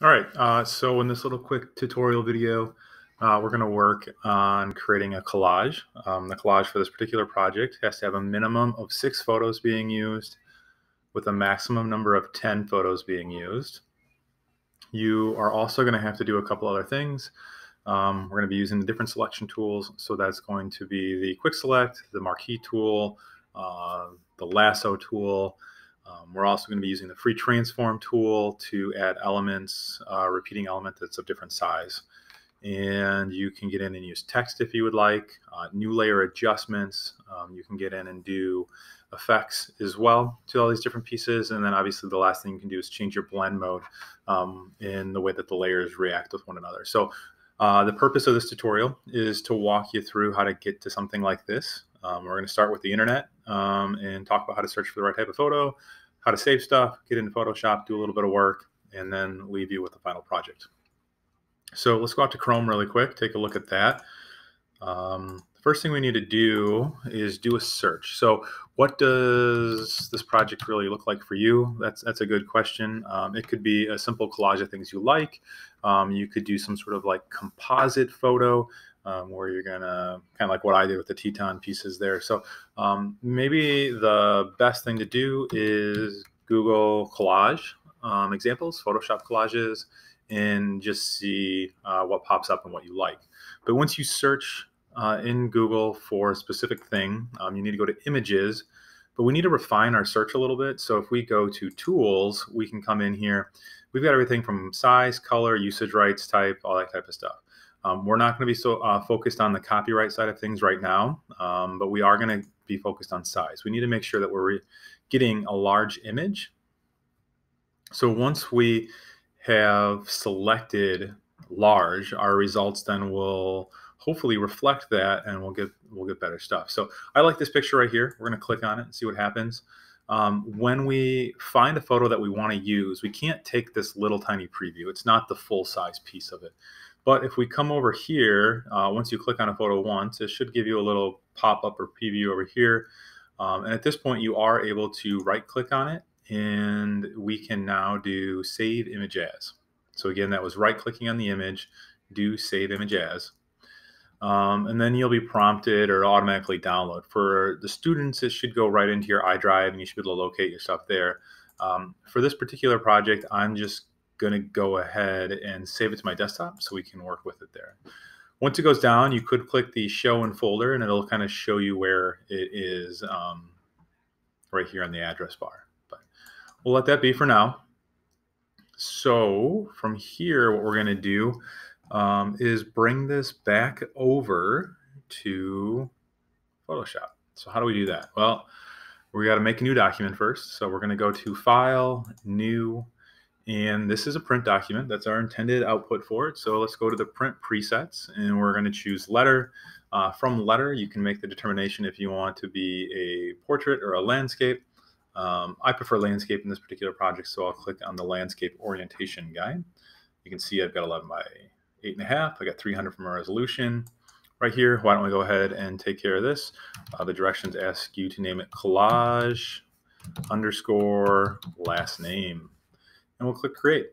All right, so in this little quick tutorial video, we're going to work on creating a collage. The collage for this particular project has to have a minimum of 6 photos being used with a maximum number of 10 photos being used. You are also going to have to do a couple other things. We're going to be using the different selection tools, so that's going to be the quick select, the marquee tool, the lasso tool. We're also going to be using the free transform tool to add elements, repeating element that's of different size. And you can get in and use text if you would like, new layer adjustments. You can get in and do effects as well to all these different pieces. And then obviously the last thing you can do is change your blend mode in the way that the layers react with one another. So the purpose of this tutorial is to walk you through how to get to something like this. We're going to start with the internet and talk about how to search for the right type of photo, how to save stuff, get into Photoshop, do a little bit of work, and then leave you with the final project. So let's go out to Chrome really quick, take a look at that. The first thing we need to do is do a search. So what does this project really look like for you? That's a good question. It could be a simple collage of things you like. You could do some sort of like composite photo where you're gonna kind of like what I did with the Teton pieces there. So maybe the best thing to do is Google collage examples, Photoshop collages, and just see what pops up and what you like. But once you search in Google for a specific thing, you need to go to images, but we need to refine our search a little bit. So if we go to tools, we can come in here. We've got everything from size, color, usage rights type, all that type of stuff. We're not going to be so focused on the copyright side of things right now, but we are going to be focused on size. We need to make sure that we're getting a large image. So once we have selected large, our results then will hopefully reflect that, and we'll get better stuff. So I like this picture right here. We're going to click on it and see what happens. When we find a photo that we want to use, we can't take this little tiny preview. It's not the full size piece of it. But if we come over here, once you click on a photo once, it should give you a little pop-up or preview over here. And at this point, you are able to right-click on it, and we can now do Save Image As. So again, that was right-clicking on the image, do Save Image As. And then you'll be prompted or automatically download. For the students, it should go right into your iDrive, and you should be able to locate your stuff there. For this particular project, I'm just going to go ahead and save it to my desktop so we can work with it there. Once it goes down, you could click the Show in Folder, and it'll kind of show you where it is right here on the address bar. But we'll let that be for now. So from here, what we're going to do is bring this back over to Photoshop. So how do we do that? Well, we got to make a new document first. So we're going to go to File, New, and this is a print document. That's our intended output for it. So let's go to the print presets, and we're going to choose letter. From letter, you can make the determination if you want to be a portrait or a landscape. I prefer landscape in this particular project, so I'll click on the landscape orientation guide. You can see I've got 11 by 8.5. I got 300 from a resolution right here. Why don't we go ahead and take care of this? The directions ask you to name it collage underscore last name, and we'll click create.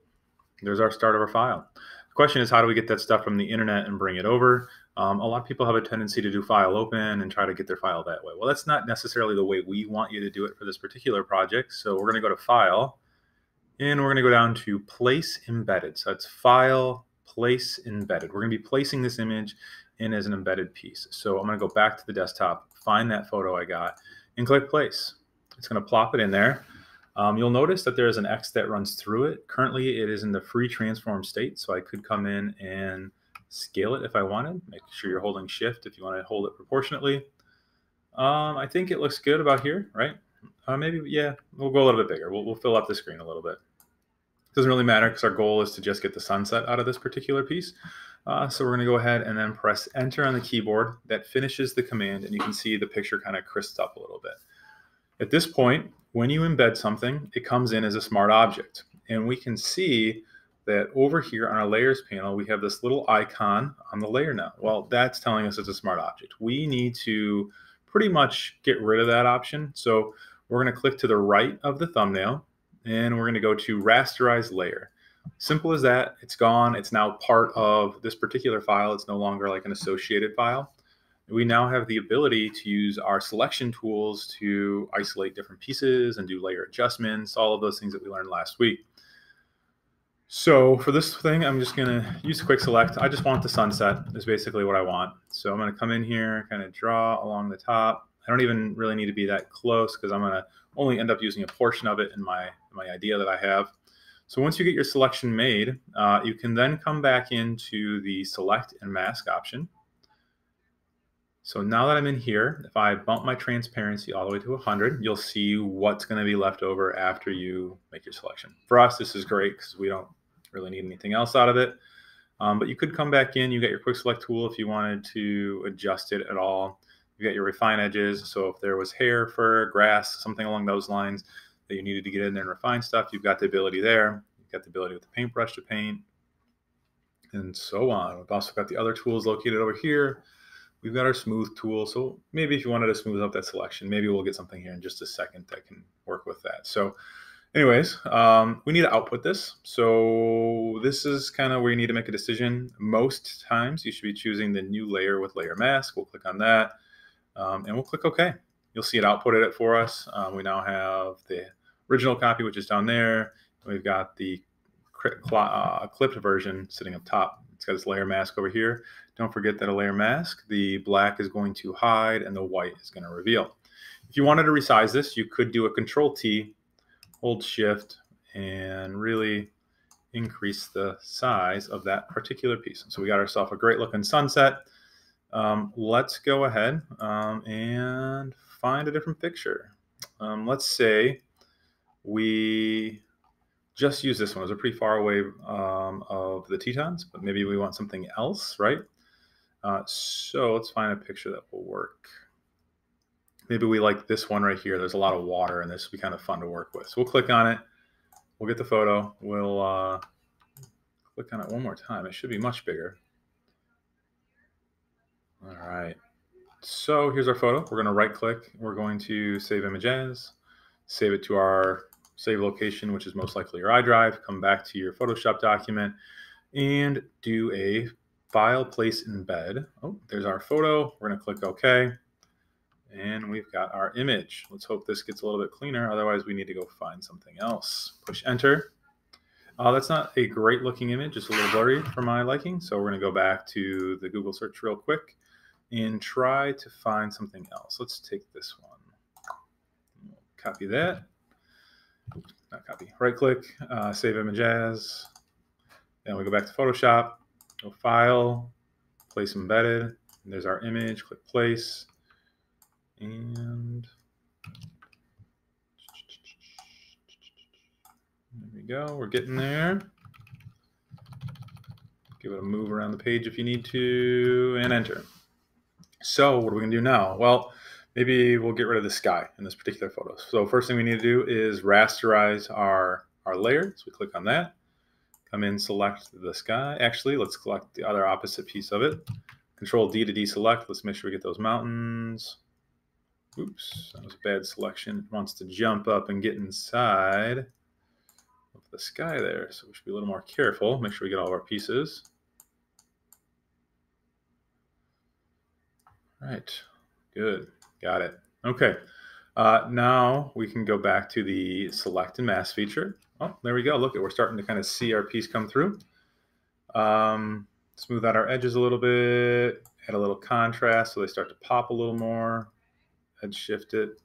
There's our start of our file. The question is, how do we get that stuff from the internet and bring it over? A lot of people have a tendency to do file open and try to get their file that way. Well, that's not necessarily the way we want you to do it for this particular project. So we're going to go to File, and we're going to go down to Place Embedded. So it's File, Place Embedded. We're going to be placing this image in as an embedded piece. So I'm going to go back to the desktop, find that photo I got, and click Place. It's going to plop it in there. You'll notice that there is an X that runs through it. Currently, it is in the free transform state, so I could come in and scale it if I wanted. Make sure you're holding Shift if you want to hold it proportionately. I think it looks good about here, right? Maybe, yeah, we'll go a little bit bigger. We'll fill up the screen a little bit. Doesn't really matter because our goal is to just get the sunset out of this particular piece. So we're going to go ahead and then press Enter on the keyboard. That finishes the command, and you can see the picture kind of crisps up a little bit. At this point, when you embed something, it comes in as a smart object. And we can see that over here on our layers panel, we have this little icon on the layer now. Well, that's telling us it's a smart object. We need to pretty much get rid of that option. So we're going to click to the right of the thumbnail, and we're going to go to rasterize layer. Simple as that. It's gone. It's now part of this particular file. It's no longer like an associated file. We now have the ability to use our selection tools to isolate different pieces and do layer adjustments, all of those things that we learned last week. So for this thing, I'm just going to use quick select. I just want the sunset is basically what I want. So I'm going to come in here, kind of draw along the top. I don't even really need to be that close because I'm going to only end up using a portion of it in my idea that I have. So once you get your selection made, you can then come back into the select and mask option. So now that I'm in here, if I bump my transparency all the way to 100, you'll see what's going to be left over after you make your selection. For us, this is great because we don't really need anything else out of it. But you could come back in, you got your quick select tool if you wanted to adjust it at all. You got your refine edges. So if there was hair, fur, grass, something along those lines that you needed to get in there and refine stuff, you've got the ability there. You've got the ability with the paintbrush to paint and so on. We've also got the other tools located over here. We've got our smooth tool. So maybe if you wanted to smooth up that selection, maybe we'll get something here in just a second that can work with that. So anyways, we need to output this. So this is kind of where you need to make a decision. Most times you should be choosing the new layer with layer mask. We'll click on that and we'll click OK. You'll see it outputted it for us. We now have the original copy, which is down there. We've got the clipped version sitting up top. It's got this layer mask over here. Don't forget that a layer mask, the black is going to hide and the white is going to reveal. If you wanted to resize this, you could do a Control-T, hold Shift, and really increase the size of that particular piece. So we got ourselves a great looking sunset. Let's go ahead and find a different picture. Let's say we just use this one. It's a pretty far away of the Tetons, but maybe we want something else, right? So let's find a picture that will work. Maybe we like this one right here. There's a lot of water and this will be kind of fun to work with. So we'll click on it. We'll get the photo. We'll click on it one more time. It should be much bigger. All right. So here's our photo. We're going to right click. We're going to save image as, save it to our save location, which is most likely your iDrive. Come back to your Photoshop document and do a file, place, embed. Oh, there's our photo. We're going to click OK. And we've got our image. Let's hope this gets a little bit cleaner. Otherwise, we need to go find something else. Push enter. That's not a great looking image. It's a little blurry for my liking. So we're going to go back to the Google search real quick and try to find something else. Let's take this one. Copy that. Not copy. Right click, save image as. Then we go back to Photoshop, go File, Place Embedded. And there's our image. Click Place. And there we go. We're getting there. Give it a move around the page if you need to, and enter. So what are we going to do now? Well, maybe we'll get rid of the sky in this particular photo. So first thing we need to do is rasterize our layer. So we click on that. Come in, select the sky. Actually, let's select the other opposite piece of it. Control D to deselect. Let's make sure we get those mountains. Oops, that was a bad selection. It wants to jump up and get inside of the sky there. So we should be a little more careful. Make sure we get all of our pieces. All right, good, got it. Okay, now we can go back to the select and mask feature. Oh, there we go. Look, we're starting to kind of see our piece come through. Smooth out our edges a little bit, add a little contrast so they start to pop a little more. Edge shift it.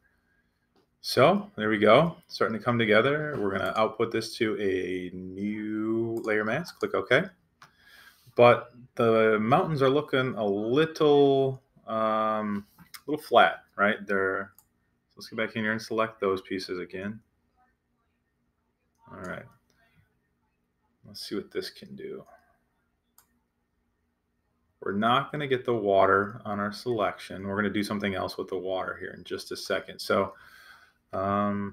So there we go, starting to come together. We're going to output this to a new layer mask. Click OK. But the mountains are looking a little flat, right? So let's get back in here and select those pieces again. All right. Let's see what this can do. We're not going to get the water on our selection. We're going to do something else with the water here in just a second. So, yeah,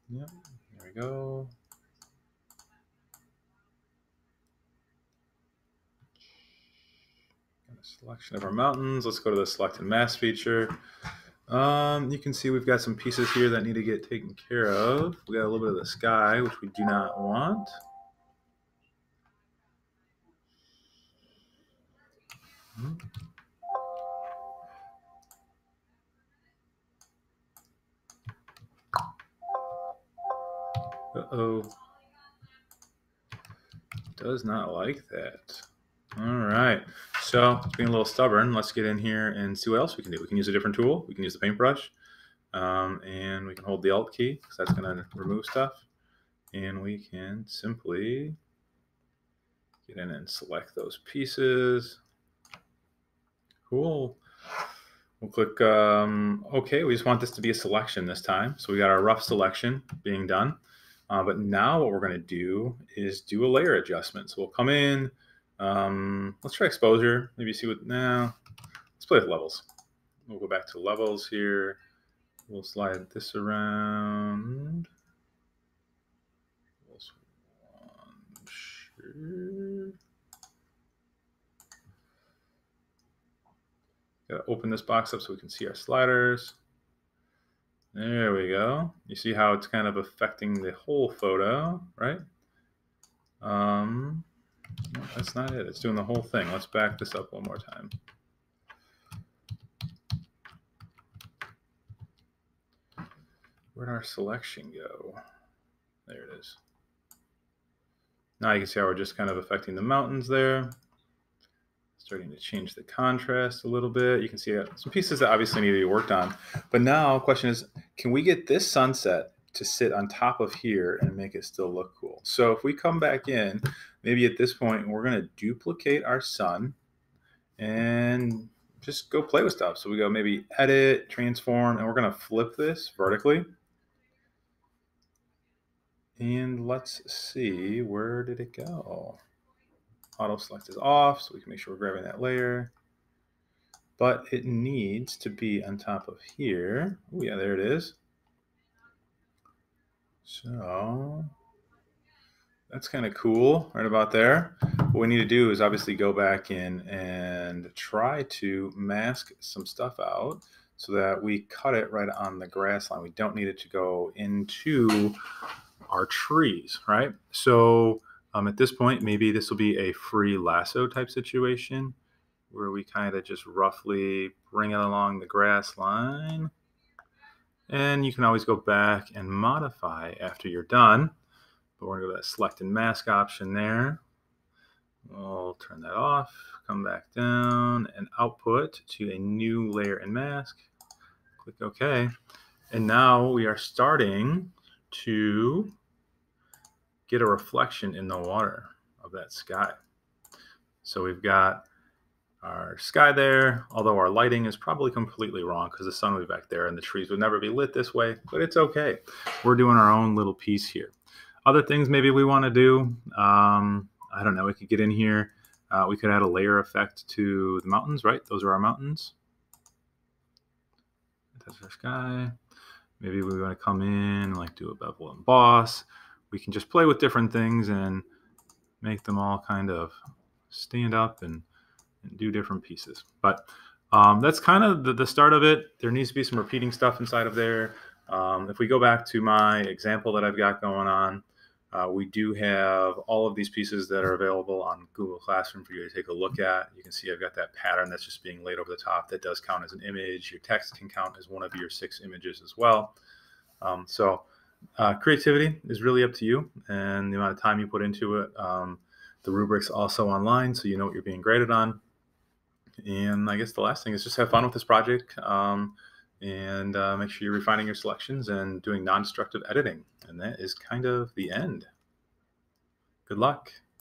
there we go. Selection of our mountains. Let's go to the select and mask feature. You can see we've got some pieces here that need to get taken care of. We got a little bit of the sky, which we do not want. Uh-oh. Does not like that. All right. So being a little stubborn, let's get in here and see what else we can do. We can use a different tool. We can use the paintbrush. And we can hold the Alt key because that's going to remove stuff. And we can simply get in and select those pieces. Cool. We'll click OK. We just want this to be a selection this time. So we got our rough selection being done. But now what we're going to do is do a layer adjustment. So we'll come in. Let's try exposure. Maybe see what now. Let's play with levels. We'll go back to levels here. We'll slide this around. Sure. Gotta open this box up so we can see our sliders. There we go. You see how it's kind of affecting the whole photo, right? No, that's not it. It's doing the whole thing. Let's back this up one more time. Where'd our selection go? There it is. Now you can see how we're just kind of affecting the mountains there. Starting to change the contrast a little bit. You can see some pieces that obviously need to be worked on. But now the question is, can we get this sunset to sit on top of here and make it still look cool? So if we come back in, maybe at this point, we're going to duplicate our sun and just go play with stuff. So we go maybe edit, transform, and we're going to flip this vertically. And let's see, where did it go? Auto select is off, so we can make sure we're grabbing that layer. But it needs to be on top of here. Oh yeah, there it is. So that's kind of cool right about there. What we need to do is obviously go back in and try to mask some stuff out so that we cut it right on the grass line. We don't need it to go into our trees, right? So at this point, maybe this will be a free lasso type situation where we kind of just roughly bring it along the grass line. And you can always go back and modify after you're done. But we're going to go to that select and mask option there. We'll turn that off, come back down and output to a new layer and mask. Click OK. And now we are starting to get a reflection in the water of that sky. So we've got our sky there, although our lighting is probably completely wrong because the sun will be back there and the trees would never be lit this way, but it's okay. We're doing our own little piece here. Other things maybe we want to do, I don't know, we could get in here. We could add a layer effect to the mountains, right? Those are our mountains. That's our sky. Maybe we want to come in and like do a bevel and emboss. We can just play with different things and make them all kind of stand up and do different pieces. But that's kind of the start of it. There needs to be some repeating stuff inside of there. If we go back to my example that I've got going on, we do have all of these pieces that are available on Google Classroom for you to take a look at. You can see I've got that pattern that's just being laid over the top that does count as an image. Your text can count as one of your 6 images as well. Creativity is really up to you and the amount of time you put into it. The rubric's also online, so you know what you're being graded on. And I guess the last thing is just have fun with this project and make sure you're refining your selections and doing non-destructive editing. And that is kind of the end. Good luck.